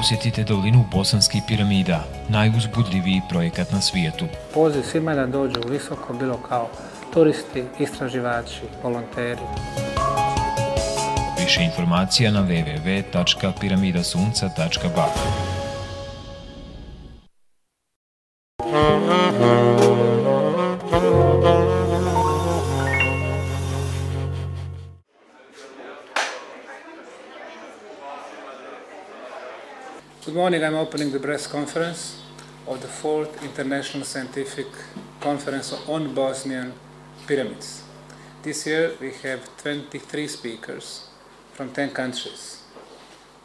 posjetite dolinu Bosanskih piramida, najuzbudljiviji projekat na svijetu. Poziv svima da dođu visoko, bilo kao turisti, istraživači, volonteri. Više informacija na www.piramidasunca.ba. Good morning, I'm opening the press conference of the 4th International Scientific Conference on Bosnian Pyramids. This year we have 23 speakers from 10 countries,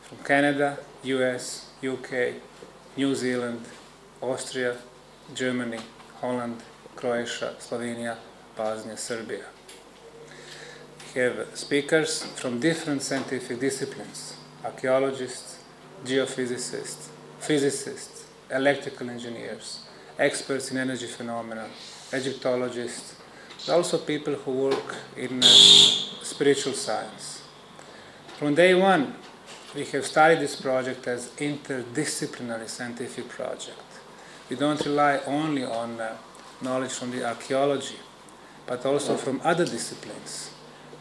from Canada, US, UK, New Zealand, Austria, Germany, Holland, Croatia, Slovenia, Bosnia, Serbia. We have speakers from different scientific disciplines, archaeologists, geophysicists, physicists, electrical engineers, experts in energy phenomena, Egyptologists, but also people who work in spiritual science. From day one, we have started this project as interdisciplinary scientific project. We don't rely only on knowledge from the archaeology, but also from other disciplines.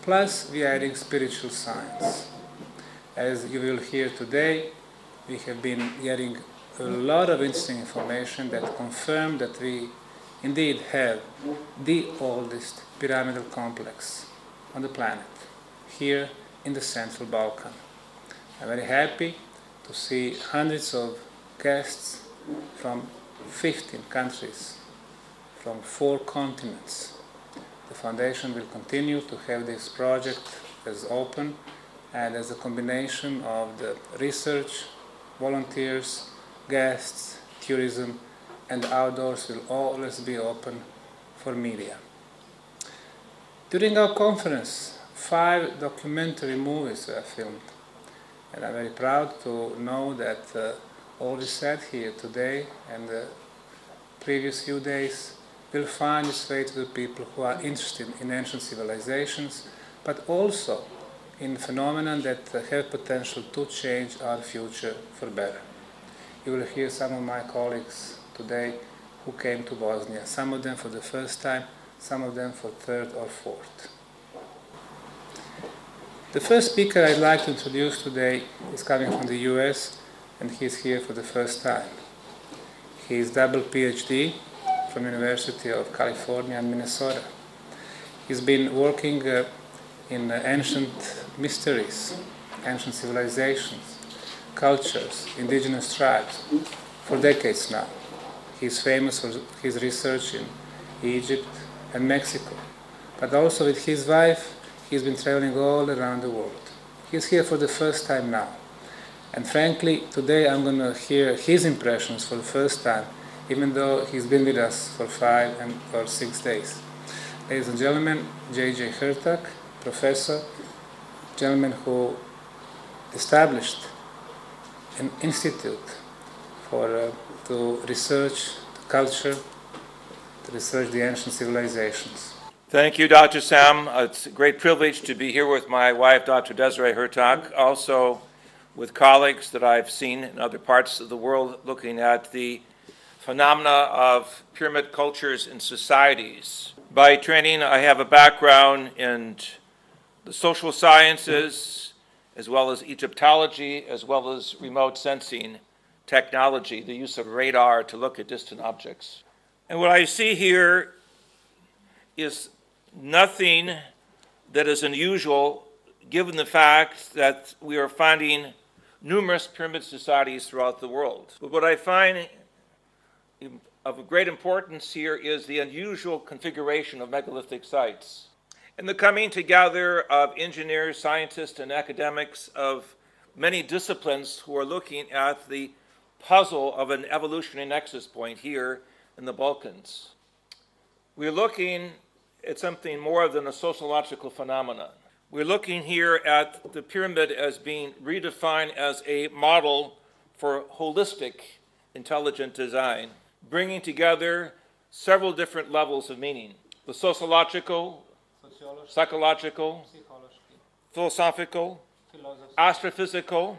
Plus, we are adding spiritual science. As you will hear today, we have been getting a lot of interesting information that confirm that we indeed have the oldest pyramidal complex on the planet, here in the Central Balkan. I'm very happy to see hundreds of guests from 15 countries, from 4 continents. The Foundation will continue to have this project as open and as a combination of the research, volunteers, guests, tourism, and outdoors will always be open for media. During our conference, 5 documentary movies were filmed, and I'm very proud to know that all we said here today and the previous few days will find its way to the people who are interested in ancient civilizations, but also in phenomena that have potential to change our future for better. You will hear some of my colleagues today who came to Bosnia, some of them for the first time, some of them for third or fourth. The first speaker I'd like to introduce today is coming from the US, and he's here for the first time. He is double PhD from University of California and Minnesota. He's been working in ancient mysteries, ancient civilizations, cultures, indigenous tribes for decades now. He's famous for his research in Egypt and Mexico, but also with his wife, he's been traveling all around the world. He's here for the first time now. And frankly, today I'm going to hear his impressions for the first time, even though he's been with us for 5 or 6 days. Ladies and gentlemen, J.J. Hrtak, professor, gentleman who established an institute to research the culture, to research the ancient civilizations. Thank you, Dr. Sam. It's a great privilege to be here with my wife, Dr. Desiree Hrtak, also with colleagues that I've seen in other parts of the world looking at the phenomena of pyramid cultures and societies. By training, I have a background in the social sciences, as well as Egyptology, as well as remote sensing technology, the use of radar to look at distant objects. And what I see here is nothing that is unusual, given the fact that we are finding numerous pyramid societies throughout the world. But what I find of great importance here is the unusual configuration of megalithic sites. And the coming together of engineers, scientists, and academics of many disciplines who are looking at the puzzle of an evolutionary nexus point here in the Balkans. We're looking at something more than a sociological phenomenon. We're looking here at the pyramid as being redefined as a model for holistic, intelligent design, bringing together several different levels of meaning. The sociological, psychological, philosophical, astrophysical,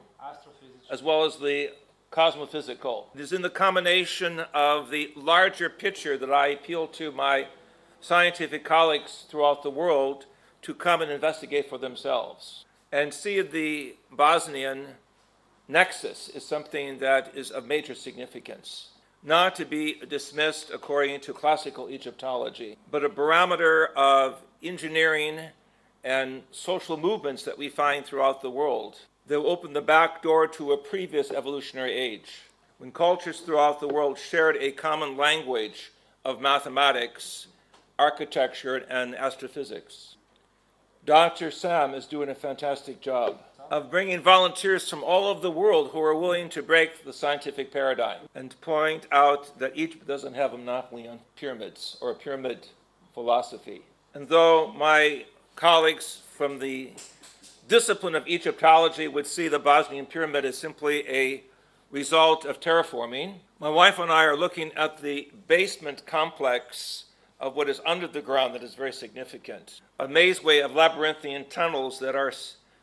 as well as the cosmophysical. It is in the combination of the larger picture that I appeal to my scientific colleagues throughout the world to come and investigate for themselves. And see the Bosnian nexus is something that is of major significance, not to be dismissed according to classical Egyptology, but a barometer of engineering and social movements that we find throughout the world. They'll open the back door to a previous evolutionary age, when cultures throughout the world shared a common language of mathematics, architecture, and astrophysics. Dr. Sam is doing a fantastic job of bringing volunteers from all over the world who are willing to break the scientific paradigm and point out that Egypt doesn't have a monopoly on pyramids or a pyramid philosophy. And though my colleagues from the discipline of Egyptology would see the Bosnian Pyramid as simply a result of terraforming, my wife and I are looking at the basement complex of what is under the ground that is very significant. A mazeway of labyrinthian tunnels that are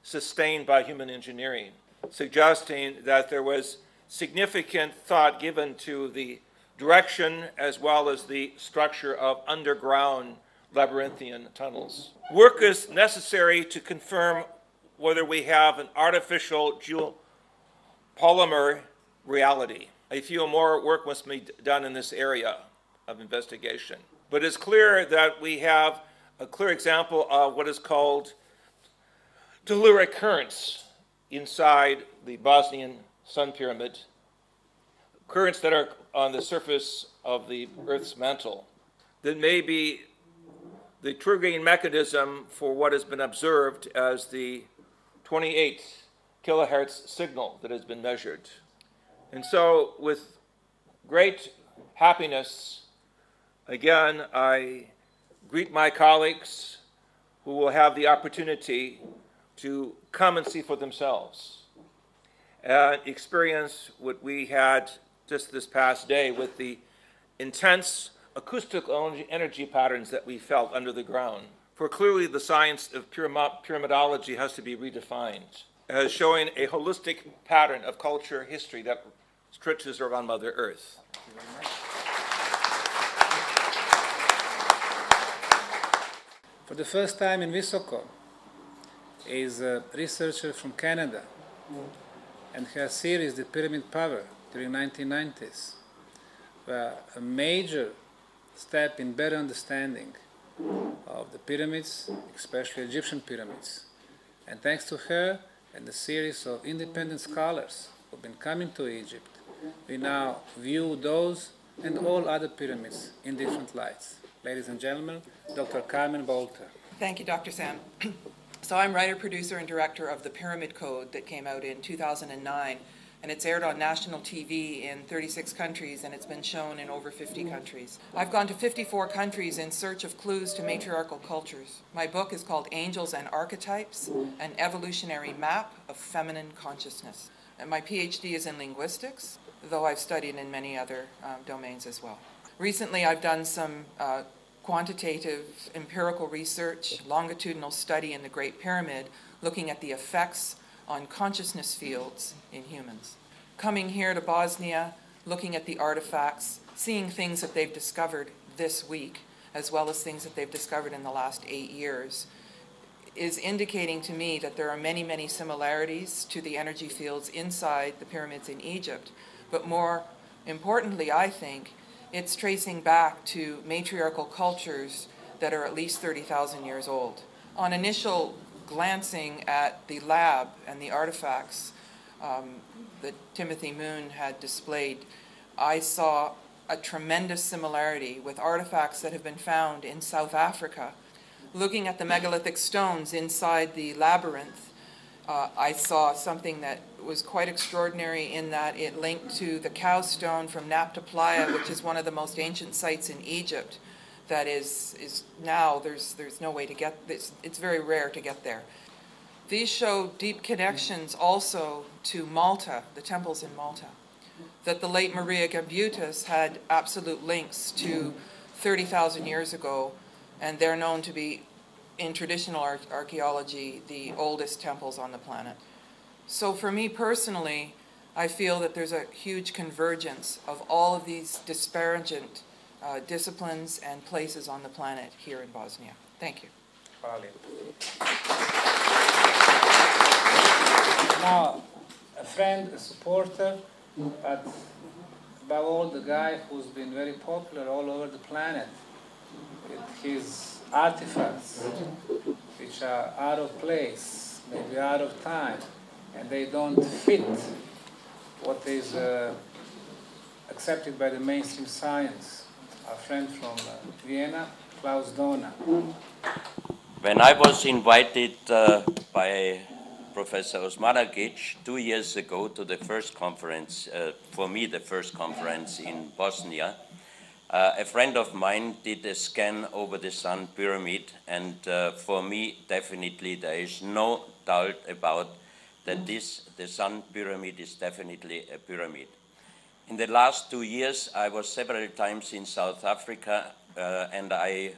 sustained by human engineering, suggesting that there was significant thought given to the direction as well as the structure of underground labyrinthian tunnels. Work is necessary to confirm whether we have an artificial geopolymer reality. I feel more work must be done in this area of investigation. But it's clear that we have a clear example of what is called telluric currents inside the Bosnian Sun Pyramid, currents that are on the surface of the Earth's mantle, that may be the triggering mechanism for what has been observed as the 28 kilohertz signal that has been measured. And so, with great happiness, again, I greet my colleagues who will have the opportunity to come and see for themselves and experience what we had just this past day with the intense acoustical energy patterns that we felt under the ground. For clearly the science of pyramidology has to be redefined as showing a holistic pattern of culture history that stretches around Mother Earth. For the first time in Visoko is a researcher from Canada, and her series, The Pyramid Power, during 1990s, were a major step in better understanding of the pyramids, especially Egyptian pyramids. And thanks to her and the series of independent scholars who have been coming to Egypt, we now view those and all other pyramids in different lights. Ladies and gentlemen, Dr. Carmen Bolter. Thank you, Dr. Sam. So I'm writer, producer, and director of The Pyramid Code that came out in 2009, and it's aired on national TV in 36 countries, and it's been shown in over 50 countries. I've gone to 54 countries in search of clues to matriarchal cultures. My book is called Angels and Archetypes, an evolutionary map of feminine consciousness. And my PhD is in linguistics, though I've studied in many other domains as well. Recently, I've done some quantitative empirical research, longitudinal study in the Great Pyramid, looking at the effects on consciousness fields in humans. Coming here to Bosnia, looking at the artifacts, seeing things that they've discovered this week, as well as things that they've discovered in the last 8 years, is indicating to me that there are many, many similarities to the energy fields inside the pyramids in Egypt. But more importantly, I think, it's tracing back to matriarchal cultures that are at least 30,000 years old. On initial glancing at the lab and the artifacts that Timothy Moon had displayed, I saw a tremendous similarity with artifacts that have been found in South Africa. Looking at the megalithic stones inside the labyrinth, I saw something that was quite extraordinary in that it linked to the cow stone from Nabta Playa, which is one of the most ancient sites in Egypt that is now, there's no way to get this, it's very rare to get there. These show deep connections also to Malta, the temples in Malta, that the late Maria Gambutas had absolute links to 30,000 years ago, and they're known to be, in traditional archaeology, the oldest temples on the planet. So for me personally, I feel that there's a huge convergence of all of these disparagant disciplines and places on the planet here in Bosnia. Thank you. Now, a friend, a supporter, but above all, the guy who's been very popular all over the planet with his artifacts, which are out of place, maybe out of time, and they don't fit what is accepted by the mainstream science. Our friend from Vienna, Klaus Dona. When I was invited by Professor Osmanagić 2 years ago to the first conference, for me the first conference in Bosnia, a friend of mine did a scan over the Sun Pyramid, and for me definitely there is no doubt about that the Sun Pyramid is definitely a pyramid. In the last 2 years I was several times in South Africa and I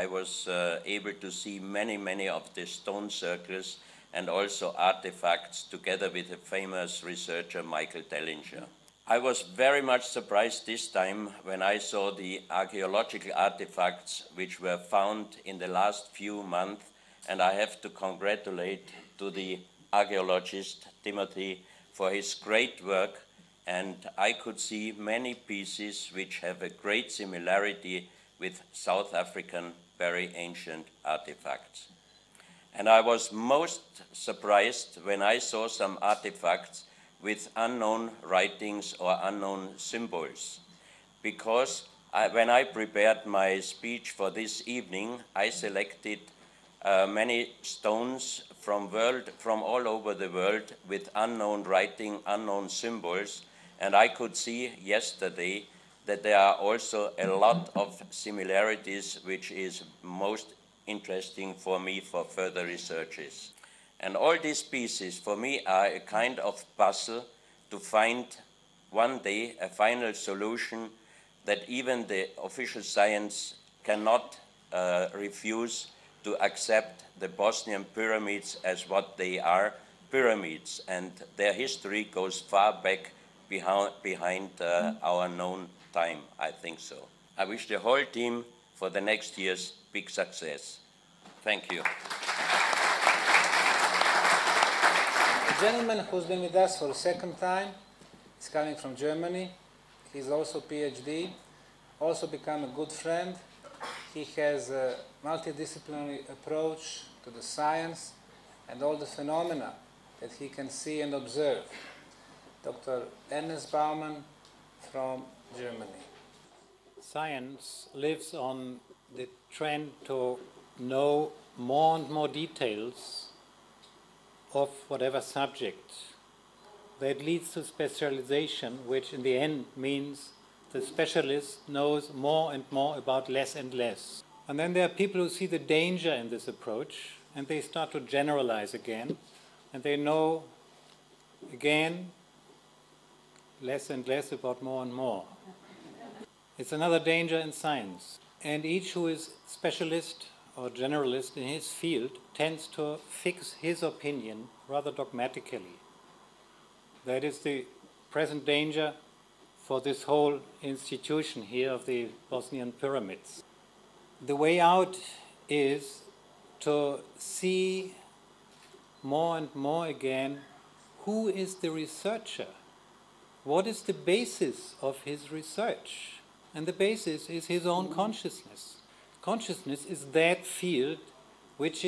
was able to see many of the stone circles and also artifacts together with a famous researcher, Michael Dellinger. I was very much surprised this time when I saw the archaeological artifacts which were found in the last few months, and I have to congratulate to the archaeologist Timothy for his great work, and I could see many pieces which have a great similarity with South African very ancient artifacts. And I was most surprised when I saw some artifacts with unknown writings or unknown symbols, because when I prepared my speech for this evening, I selected many stones from all over the world with unknown writing, unknown symbols, and I could see yesterday that there are also a lot of similarities, which is most interesting for me for further researches. And all these pieces for me are a kind of puzzle to find one day a final solution that even the official science cannot refuse to accept the Bosnian pyramids as what they are, pyramids, and their history goes far back behind our known time, I think so. I wish the whole team for the next years big success. Thank you. The gentleman who's been with us for the second time is coming from Germany. He's also PhD, also become a good friend. He has a multidisciplinary approach to the science and all the phenomena that he can see and observe. Dr. Ernest Baumann from Germany. Science lives on the trend to know more and more details of whatever subject. That leads to specialization, which in the end means the specialist knows more and more about less and less. And then there are people who see the danger in this approach, and they start to generalize again, and they know again less and less about more and more. It's another danger in science. And each who is specialist or generalist in his field tends to fix his opinion rather dogmatically. That is the present danger for this whole institution here of the Bosnian Pyramids. The way out is to see more and more again who is the researcher. What is the basis of his research? And the basis is his own consciousness. Consciousness is that field which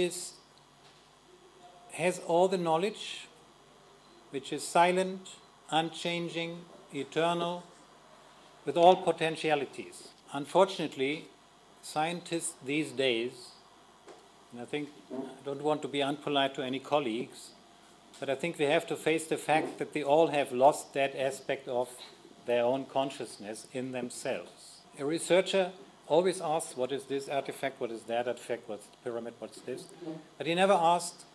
has all the knowledge, which is silent, unchanging, eternal, with all potentialities. Unfortunately, scientists these days, and I don't want to be unpolite to any colleagues, but I think we have to face the fact that they all have lost that aspect of their own consciousness in themselves. A researcher always asks, what is this artifact, what is that artifact, what's the pyramid, what's this? But he never asked,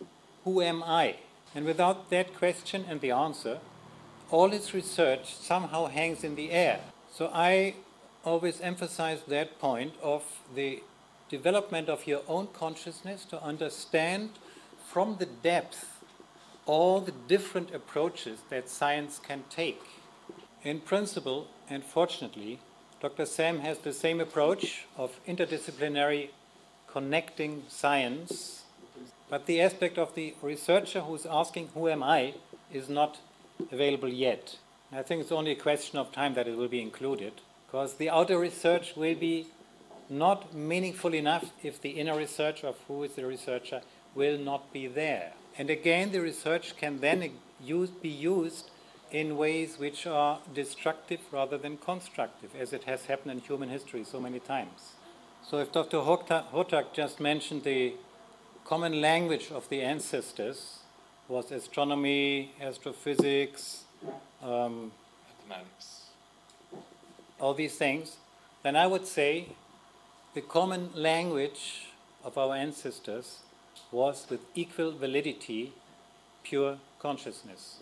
who am I? And without that question and the answer, all his research somehow hangs in the air. So I always emphasize that point of the development of your own consciousness to understand from the depth all the different approaches that science can take. In principle, and fortunately, Dr. Sam has the same approach of interdisciplinary connecting science, but the aspect of the researcher who's asking, who am I, is not available yet. I think it's only a question of time that it will be included, because the outer research will be not meaningful enough if the inner research of who is the researcher will not be there. And again, the research can then be used in ways which are destructive rather than constructive, as it has happened in human history so many times. So if Dr. Hotak just mentioned the common language of the ancestors was astronomy, astrophysics, Mathematics. all these things, then I would say the common language of our ancestors was with equal validity pure consciousness.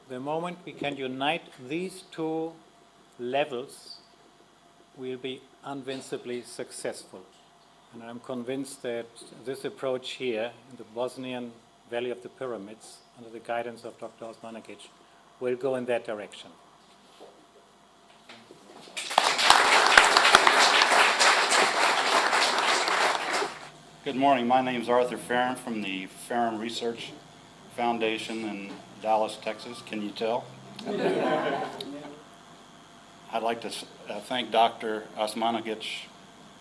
The moment we can unite these two levels, we'll be invincibly successful. And I'm convinced that this approach here in the Bosnian Valley of the Pyramids, under the guidance of Dr. Osmanagić, will go in that direction. Good morning. My name is Arthur Farron from the Farron Research Foundation in Dallas, Texas. Can you tell? I'd like to thank Dr. Osmanagić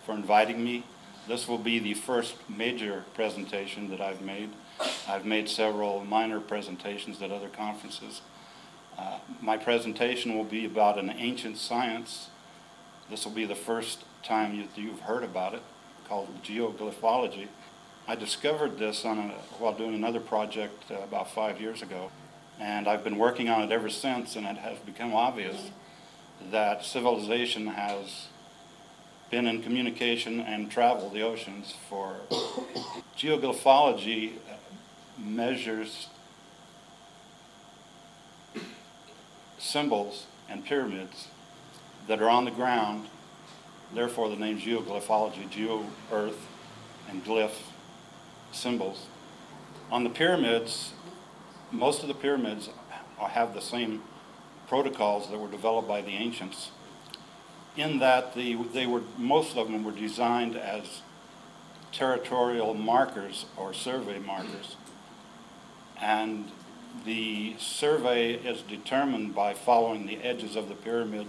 for inviting me. This will be the first major presentation that I've made. I've made several minor presentations at other conferences. My presentation will be about an ancient science. This will be the first time you've heard about it, called geoglyphology. I discovered this while doing another project about 5 years ago, and I've been working on it ever since, and it has become obvious that civilization has been in communication and traveled the oceans for. Geoglyphology measures symbols and pyramids that are on the ground, therefore the name geoglyphology, geo, earth, and glyph, symbols. On the pyramids, most of the pyramids have the same protocols that were developed by the ancients, in that most of them were designed as territorial markers or survey markers, and the survey is determined by following the edges of the pyramid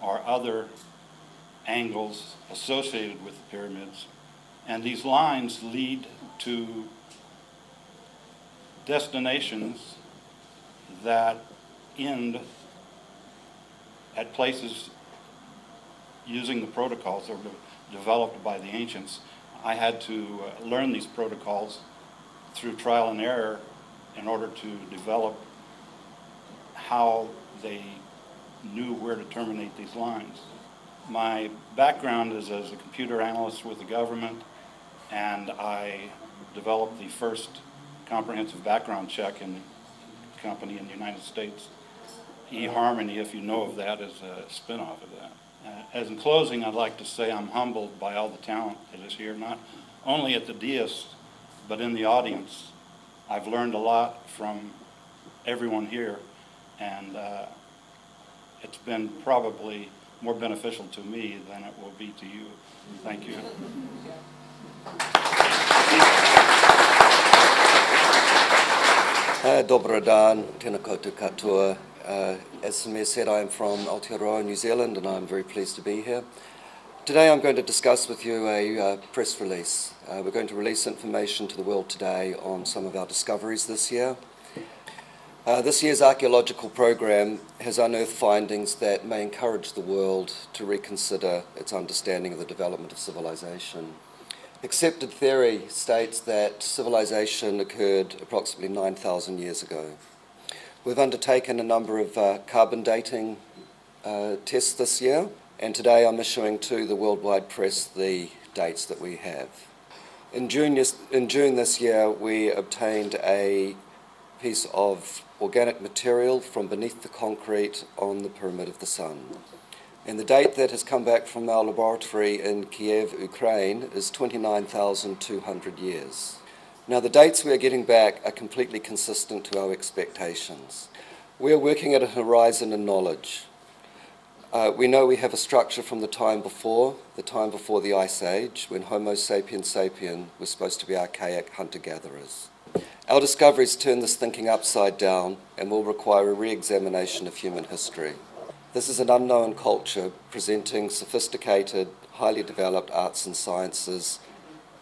or other angles associated with the pyramids, and these lines lead to destinations that end at places using the protocols that were developed by the ancients. I had to learn these protocols through trial and error in order to develop how they knew where to terminate these lines. My background is as a computer analyst with the government, and I developed the first comprehensive background check in the company in the United States. eHarmony, if you know of that, is a spin-off of that. As in closing, I'd like to say I'm humbled by all the talent that is here, not only at the dais, but in the audience. I've learned a lot from everyone here, and it's been probably more beneficial to me than it will be to you. Thank you. Dobra dan, tēnā koutou katoa. As Semir said, I am from Aotearoa, New Zealand, and I'm very pleased to be here. Today I'm going to discuss with you a press release. We're going to release information to the world today on some of our discoveries this year. This year's archaeological program has unearthed findings that may encourage the world to reconsider its understanding of the development of civilization. Accepted theory states that civilization occurred approximately 9,000 years ago. We've undertaken a number of carbon dating tests this year, and today I'm issuing to the worldwide press the dates that we have. In June this year, we obtained a piece of organic material from beneath the concrete on the Pyramid of the Sun. And the date that has come back from our laboratory in Kiev, Ukraine, is 29,200 years. Now, the dates we are getting back are completely consistent to our expectations. We are working at a horizon in knowledge. We know we have a structure from the time before the Ice Age, when Homo sapiens sapien was supposed to be archaic hunter-gatherers. Our discoveries turn this thinking upside down and will require a re-examination of human history. This is an unknown culture presenting sophisticated, highly developed arts and sciences,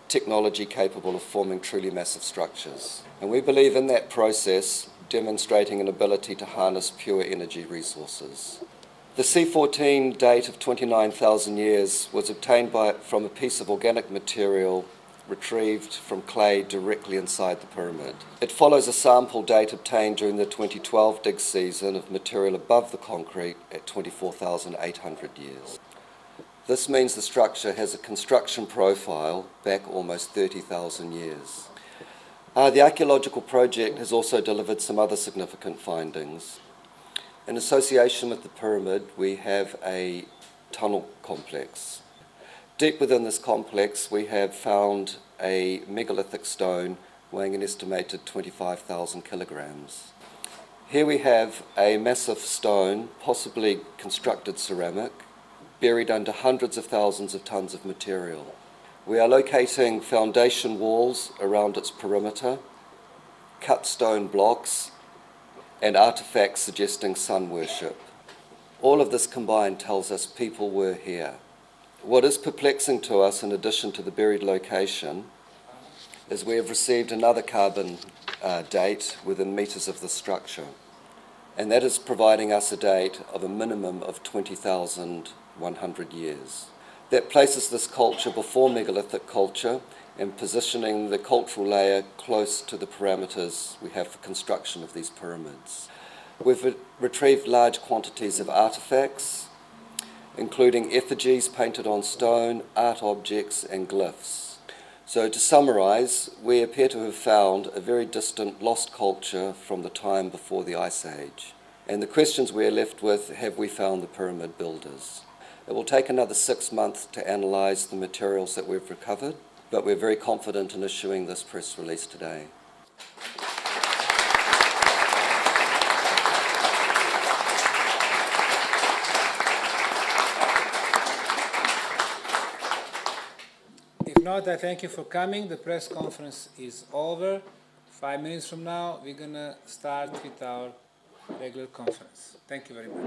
technology capable of forming truly massive structures. And we believe in that process demonstrating an ability to harness pure energy resources. The C14 date of 29,000 years was obtained from a piece of organic material retrieved from clay directly inside the pyramid. It follows a sample date obtained during the 2012 dig season of material above the concrete at 24,800 years. This means the structure has a construction profile back almost 30,000 years. The archaeological project has also delivered some other significant findings. In association with the pyramid, we have a tunnel complex. Deep within this complex, we have found a megalithic stone weighing an estimated 25,000 kilograms. Here we have a massive stone, possibly constructed ceramic, buried under hundreds of thousands of tons of material. We are locating foundation walls around its perimeter, cut stone blocks, and artifacts suggesting sun worship. All of this combined tells us people were here. What is perplexing to us, in addition to the buried location, is we have received another carbon date within meters of the structure, and that is providing us a date of a minimum of 20,100 years. That places this culture before megalithic culture and positioning the cultural layer close to the parameters we have for construction of these pyramids. We've retrieved large quantities of artifacts, including effigies painted on stone, art objects, and glyphs. So to summarize, we appear to have found a very distant lost culture from the time before the Ice Age. And the questions we are left with: have we found the pyramid builders? It will take another 6 months to analyze the materials that we've recovered, but we're very confident in issuing this press release today. If not, I thank you for coming. The press conference is over. 5 minutes from now, we're going to start with our regular conference. Thank you very much.